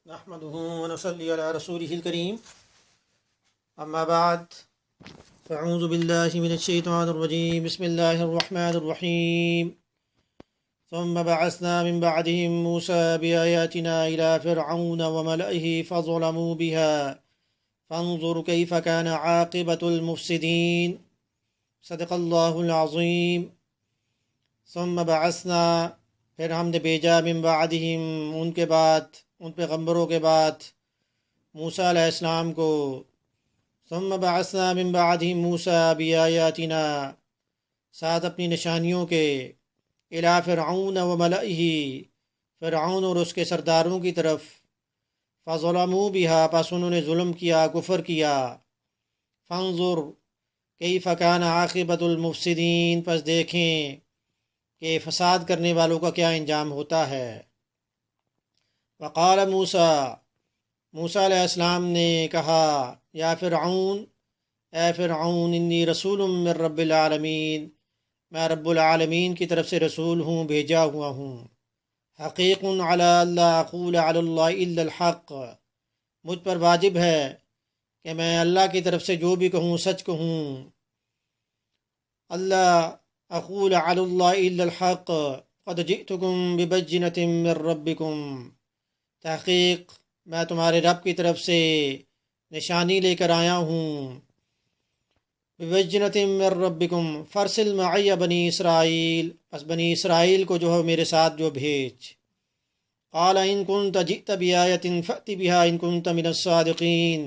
نحمده ونصلي على رسوله الكريم أما بعد فأعوذ بالله من الشيطان الرجيم بسم الله الرحمن الرحيم ثم بعثنا من بعدهم موسى بآياتنا إلى فرعون وملئه فظلموا بها فانظر كيف كان عاقبة المفسدين صدق اللہ العظیم. ثم بعثنا پھر ہم نے بھیجا من بعدہم ان کے بعد، ان پیغمبروں کے بعد، موسیٰ علیہ السلام کو. ثم بعثنا من بعدہم موسیٰ بآیاتنا، ساتھ اپنی نشانیوں کے، الی فرعون وملئہ، فرعون اور اس کے سرداروں کی طرف. فظلموا بها، پس انہوں نے ظلم کیا، کفر کیا. فانظر کیف کان عاقبۃ المفسدین، پس دیکھیں کہ فساد کرنے والوں کا کیا انجام ہوتا ہے. وقال موسیٰ علیہ السلام نے کہا، یا فرعون، اے فرعون، انی رسول من رب العالمین، میں رب العالمین کی طرف سے رسول ہوں، بھیجا ہوا ہوں. حقیق علی اللہ اقول علی اللہ الا الحق، مجھ پر واجب ہے کہ میں اللہ کی طرف سے جو بھی کہوں سچ کہوں. اللہ اقول علی اللہ الا الحق قد جئتکم ببینۃ من ربکم، تحقیق میں تمہارے رب کی طرف سے نشانی لے کر آیا ہوں. ببینۃ من ربکم فارسل معی بنی اسرائیل، پس بنی اسرائیل کو جو ہے میرے ساتھ جو بھیج. قال ان کنت جئت بآیۃ فأت بها ان کنت من الصادقین،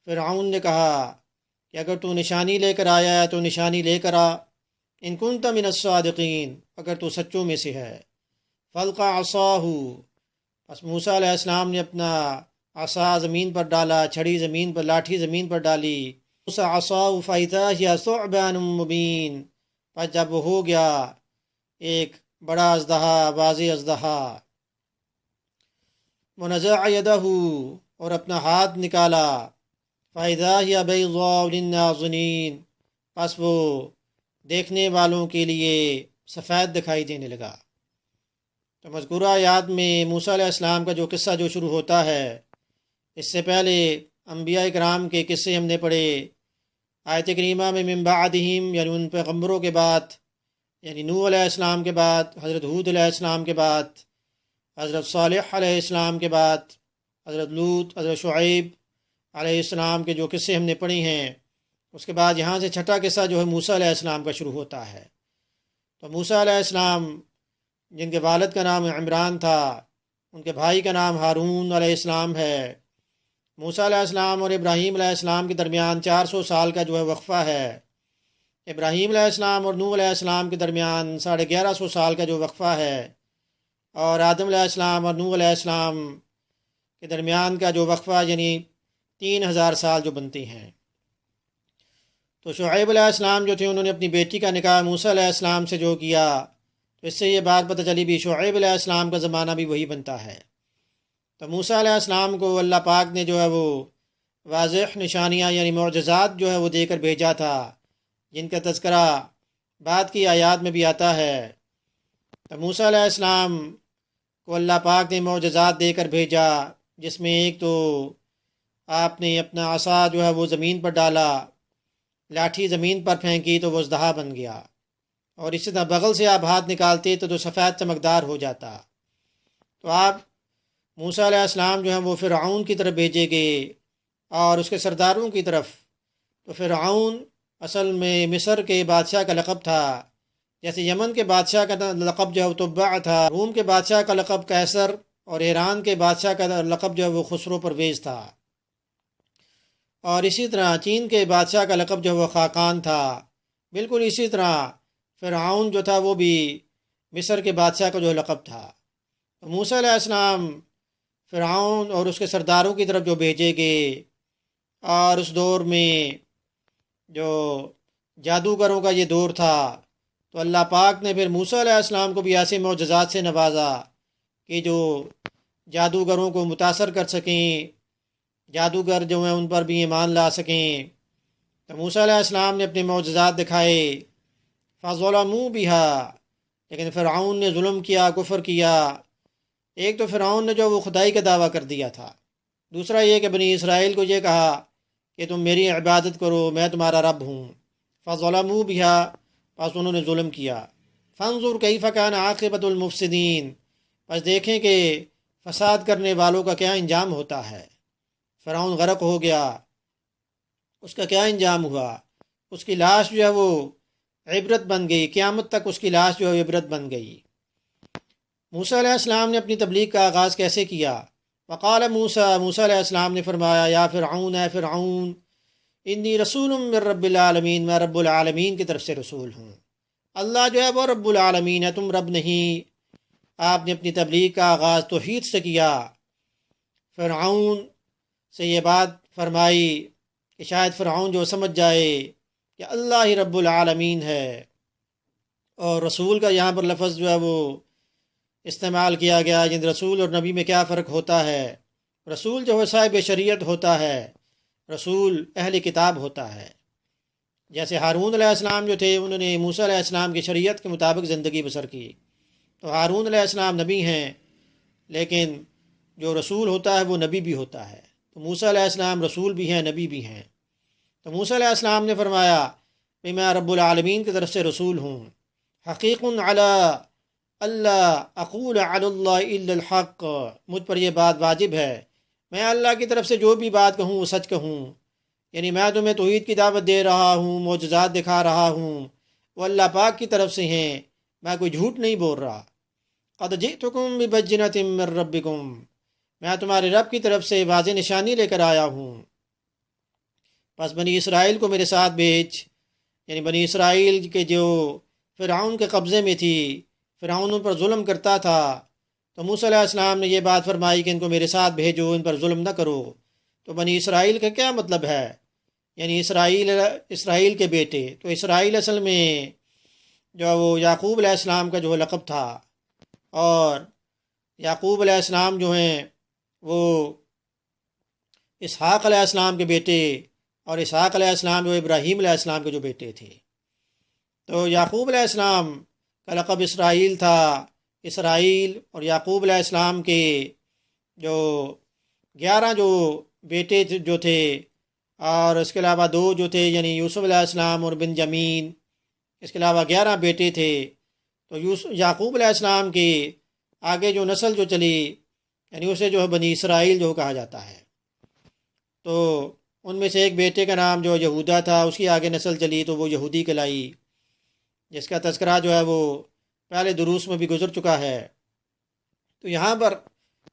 فرعون نے کہا کہ اگر تو نشانی لے کر آیا ہے تو نشانی لے کر آ، ان کنت من الصادقین، اگر تو سچوں میں سے ہے. فالقى عصاہ، پس موسیٰ علیہ السلام نے اپنا عصا زمین پر ڈالا، چھڑی زمین پر، لاٹھی زمین پر ڈالی. موسیٰ عصاہ فإذا هي ثعبان مبین، پس جب وہ ہو گیا ایک بڑا اژدہا، واضح اژدہا. ونزع یدہ، اور اپنا ہاتھ نکالا. فإذا هي بيضاء للناظرین، پس وہ دیکھنے والوں کے لیے سفید دکھائی دینے لگا. تو مذکورہ آیات میں موسیٰ علیہ السلام کا جو قصہ جو شروع ہوتا ہے، اس سے پہلے انبیاء کرام کے قصے ہم نے پڑھے. آیت کریمہ میں من بعدہم یعنی ان پیغمبروں کے بعد، یعنی نوح علیہ السلام کے بعد، حضرت ہود علیہ السلام کے بعد، حضرت صالح علیہ السلام کے بعد، حضرت لوط، حضرت شعیب علیہ السلام کے جو قصے ہم نے پڑھے ہیں، اس کے بعد یہاں سے چھٹا قصہ جو ہے موسیٰ علیہ السلام کا شروع ہوتا ہے. تو موسیٰ علیہ السلام جن کے والد کا نام عمران تھا، ان کے بھائی کا نام ہارون علیہ السلام ہے. موسیٰ علیہ السلام اور ابراہیم علیہ السلام کے درمیان 400 سال کا جو ہے وقفہ ہے. ابراہیم علیہ السلام اور نوح علیہ السلام کے درمیان 1150 سال کا جو وقفہ ہے، اور آدم علیہ السلام اور نوح علیہ السلام کے درمیان کا جو وقفہ یعنی 3000 سال جو بنتے ہیں. تو شعیب علیہ السلام جو تھے، انہوں نے اپنی بیٹی کا نکاح موسیٰ علیہ السلام سے جو کیا، تو اس سے یہ بات پتہ چلی بھی شعیب علیہ السلام کا زمانہ بھی وہی بنتا ہے. تو موسیٰ علیہ السلام کو اللہ پاک نے جو ہے وہ واضح نشانیاں یعنی معجزات جو ہے وہ دے کر بھیجا تھا، جن کا تذکرہ بعد کی آیات میں بھی آتا ہے. تو موسیٰ علیہ السلام کو اللہ پاک نے معجزات دے کر بھیجا، جس میں ایک تو آپ نے اپنا عصا جو ہے وہ زمین پر ڈالا، لاٹھی زمین پر پھینکی تو وہ اژدہا بن گیا. اور اسی طرح بغل سے آپ ہاتھ نکالتے تو سفید چمکدار ہو جاتا. تو آپ موسیٰ علیہ السلام جو ہیں وہ فرعون کی طرف بھیجے گئے اور اس کے سرداروں کی طرف. تو فرعون اصل میں مصر کے بادشاہ کا لقب تھا، جیسے یمن کے بادشاہ کا لقب جو ہے وہ تبع تھا، روم کے بادشاہ کا لقب قیصر، اور ایران کے بادشاہ کا لقب جو ہے وہ خسرو پرویز تھا. اور اسی طرح چین کے بادشاہ کا لقب جو ہے وہ خاقان تھا. بالکل اسی طرح فرعون جو تھا وہ بھی مصر کے بادشاہ کا جو لقب تھا. تو موسیٰ علیہ السلام فرعون اور اس کے سرداروں کی طرف جو بھیجے گئے، اور اس دور میں جو جادوگروں کا یہ دور تھا، تو اللہ پاک نے پھر موسیٰ علیہ السلام کو بھی ایسے معجزات سے نوازا کہ جو جادوگروں کو متاثر کر سکیں، جادوگر جو ہیں ان پر بھی ایمان لا سکیں. تو موسیٰ علیہ السلام نے اپنے معجزات دکھائے. فظلموا بها، لیکن فرعون نے ظلم کیا، کفر کیا. ایک تو فرعون نے جو وہ خدائی کا دعویٰ کر دیا تھا، دوسرا یہ کہ بنی اسرائیل کو یہ کہا کہ تم میری عبادت کرو، میں تمہارا رب ہوں۔ فظلموا بہا، پس انہوں نے ظلم کیا۔ فانظر کیف کان عاقبۃ المفسدین، پس دیکھیں کہ فساد کرنے والوں کا کیا انجام ہوتا ہے۔ فرعون غرق ہو گیا، اس کا کیا انجام ہوا؟ اس کی لاش جو ہے وہ عبرت بن گئی، قیامت تک اس کی لاش جو ہے عبرت بن گئی۔ موسیٰ علیہ السلام نے اپنی تبلیغ کا آغاز کیسے کیا؟ وقال موسیٰ علیہ السلام نے فرمایا، یا فرعون، اے فرعون، انی رسول من رب العالمین، میں رب العالمین کی طرف سے رسول ہوں۔ اللہ جو ہے وہ رب العالمین ہے، تم رب نہیں۔ آپ نے اپنی تبلیغ کا آغاز توحید سے کیا۔ فرعون سے یہ بات فرمائی کہ شاید فرعون جو سمجھ جائے کہ اللہ ہی رب العالمین ہے۔ اور رسول کا یہاں پر لفظ جو ہے وہ استعمال کیا گیا، جن رسول اور نبی میں کیا فرق ہوتا ہے؟ رسول جو ہے صاحب شریعت ہوتا ہے، رسول اہل کتاب ہوتا ہے۔ جیسے ہارون علیہ السلام جو تھے، انہوں نے موسیٰ علیہ السلام کی شریعت کے مطابق زندگی بسر کی، تو ہارون علیہ السلام نبی ہیں، لیکن جو رسول ہوتا ہے وہ نبی بھی ہوتا ہے۔ تو موسیٰ علیہ السلام رسول بھی ہیں، نبی بھی ہیں۔ تو موسیٰ علیہ السلام نے فرمایا کہ میں رب العالمین کی طرف سے رسول ہوں۔ حقیق علی اللہ اقول علی اللہ الا الحق، مجھ پر یہ بات واجب ہے، میں اللہ کی طرف سے جو بھی بات کہوں وہ سچ کہوں۔ یعنی میں تمہیں توحید کی دعوت دے رہا ہوں، معجزات دکھا رہا ہوں، وہ اللہ پاک کی طرف سے ہیں، میں کوئی جھوٹ نہیں بول رہا۔ قد جئتکم ببینۃ من ربکم، میں تمہارے رب کی طرف سے واضح نشانی لے کر آیا ہوں۔ پس بنی اسرائیل کو میرے ساتھ بھیج، یعنی بنی اسرائیل کے جو فرعون کے قبضے میں تھی، فرعون ان پر ظلم کرتا تھا، تو موسیٰ علیہ السلام نے یہ بات فرمائی کہ ان کو میرے ساتھ بھیجو، ان پر ظلم نہ کرو۔ تو بنی اسرائیل کا کیا مطلب ہے؟ یعنی اسرائیل کے بیٹے۔ تو اسرائیل اصل میں جو وہ یعقوب علیہ السلام کا جو لقب تھا، اور یعقوب علیہ السلام جو ہیں وہ اسحاق علیہ السلام کے بیٹے، اور اسحاق علیہ السلام جو ابراہیم علیہ السلام کے جو بیٹے تھے۔ تو یعقوب علیہ السلام کا لقب اسرائیل تھا۔ اسرائیل اور یعقوب علیہ السلام کے جو 11 جو بیٹے جو تھے، اور اس کے علاوہ 2 جو تھے، یعنی یوسف علیہ السلام اور بنجامین، اس کے علاوہ 11 بیٹے تھے۔ تو یعقوب علیہ السلام کی آگے جو نسل جو چلی، یعنی اسے جو ہے بنی اسرائیل جو کہا جاتا ہے۔ تو ان میں سے ایک بیٹے کا نام جو یہودا تھا، اس کی آگے نسل چلی تو وہ یہودی کہلائی، جس کا تذکرہ جو ہے وہ پہلے دروس میں بھی گزر چکا ہے۔ تو یہاں پر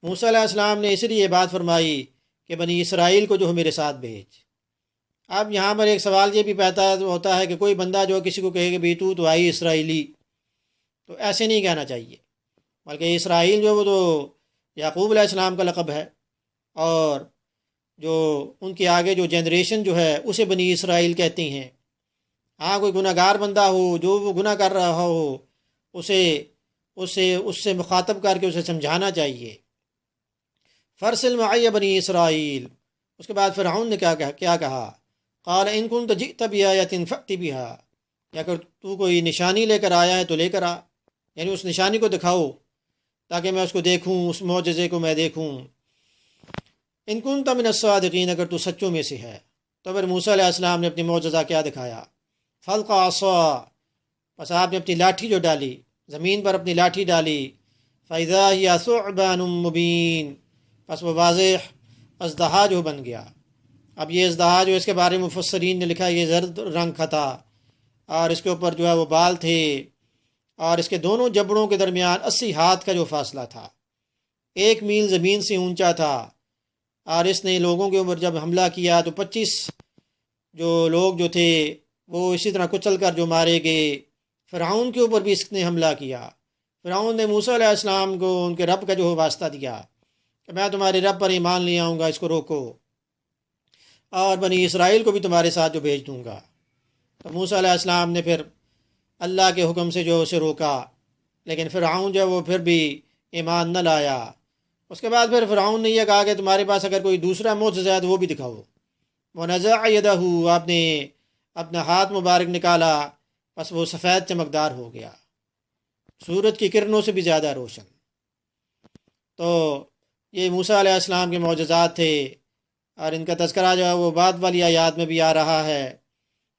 موسیٰ علیہ السلام نے اس لیے یہ بات فرمائی کہ بنی اسرائیل کو جو ہے میرے ساتھ بھیج۔ اب یہاں پر ایک سوال یہ بھی پیدا ہوتا ہے کہ کوئی بندہ جو کسی کو کہے کہ بھی تو آئی اسرائیلی، تو ایسے نہیں کہنا چاہیے، بلکہ اسرائیل جو وہ تو یعقوب علیہ السلام کا لقب ہے، اور جو ان کے آگے جو جنریشن جو ہے اسے بنی اسرائیل کہتی ہیں۔ ہاں کوئی گناہ گار بندہ ہو، جو وہ گناہ کر رہا ہو، اس سے مخاطب کر کے اسے سمجھانا چاہیے۔ فرسل معی بنی اسرائیل۔ اس کے بعد فرعون نے کیا کہا؟ قال ان کنت جئت بآیۃ فأت بہا، یا اگر تو کوئی نشانی لے کر آیا ہے تو لے کر آ، یعنی اس نشانی کو دکھاؤ تاکہ میں اس کو دیکھوں، اس معجزے کو میں دیکھوں۔ ان کنت من الصادقین، اگر تو سچوں میں سے ہے۔ تو پھر موسیٰ علیہ السلام نے اپنی معجزہ کیا دکھایا؟ فلقى عصا، پس آپ نے اپنی لاٹھی جو ڈالی، زمین پر اپنی لاٹھی ڈالی، فإذا هي ثعبان مبین، پس وہ واضح اژدہا جو بن گیا۔ اب یہ اژدہا جو اس کے بارے میں مفسرین نے لکھا، یہ زرد رنگ کا تھا، اور اس کے اوپر جو ہے وہ بال تھے، اور اس کے دونوں جبڑوں کے درمیان 80 ہاتھ کا جو فاصلہ تھا، 1 میل زمین سے اونچا تھا، اور اس نے لوگوں کے اوپر جب حملہ کیا تو 25 جو لوگ جو تھے وہ اسی طرح کچل کر جو مارے گئے۔ فرعون کے اوپر بھی اس نے حملہ کیا۔ فرعون نے موسیٰ علیہ السلام کو ان کے رب کا جو واسطہ دیا کہ میں تمہارے رب پر ایمان لے آؤں گا، اس کو روکو، اور بنی اسرائیل کو بھی تمہارے ساتھ جو بھیج دوں گا۔ تو موسیٰ علیہ السلام نے پھر اللہ کے حکم سے جو اسے روکا، لیکن فرعون جو وہ پھر بھی ایمان نہ لایا۔ اس کے بعد پھر فرعون نے یہ کہا کہ تمہارے پاس اگر کوئی دوسرا معجزہ ہے تو وہ بھی دکھاؤ۔ وَنَزَعَ يَدَهُ، آپ نے اپنا ہاتھ مبارک نکالا، بس وہ سفید چمکدار ہو گیا، سورج کی کرنوں سے بھی زیادہ روشن۔ تو یہ موسیٰ علیہ السلام کے معجزات تھے، اور ان کا تذکرہ جو ہے وہ بعد والی آیات میں بھی آ رہا ہے۔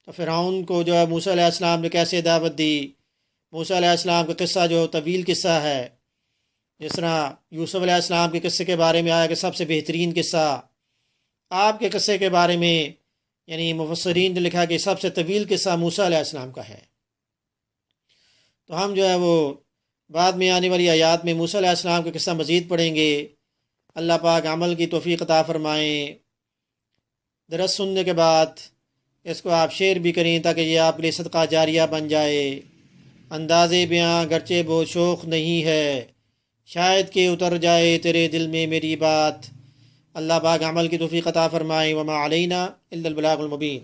تو فرعون کو جو ہے موسیٰ علیہ السلام نے کیسے دعوت دی، موسیٰ علیہ السلام کا قصہ جو طویل قصہ ہے، جس طرح یوسف علیہ السلام کے قصے کے بارے میں آیا کہ سب سے بہترین قصہ، آپ کے قصے کے بارے میں یعنی مفسرین نے لکھا کہ سب سے طویل قصہ موسیٰ علیہ السلام کا ہے۔ تو ہم جو ہے وہ بعد میں آنے والی آیات میں موسیٰ علیہ السلام کا قصہ مزید پڑھیں گے۔ اللہ پاک عمل کی توفیق عطا فرمائیں۔ درس سننے کے بعد اس کو آپ شیئر بھی کریں تاکہ یہ آپ کے لیے صدقہ جاریہ بن جائے۔ انداز بیاں گرچہ بہت شوق نہیں ہے، شاید کہ اتر جائے تیرے دل میں میری بات۔ اللہ پاک عمل کی توفیق عطا فرمائیں۔ وما علینا الا البلاغ المبین۔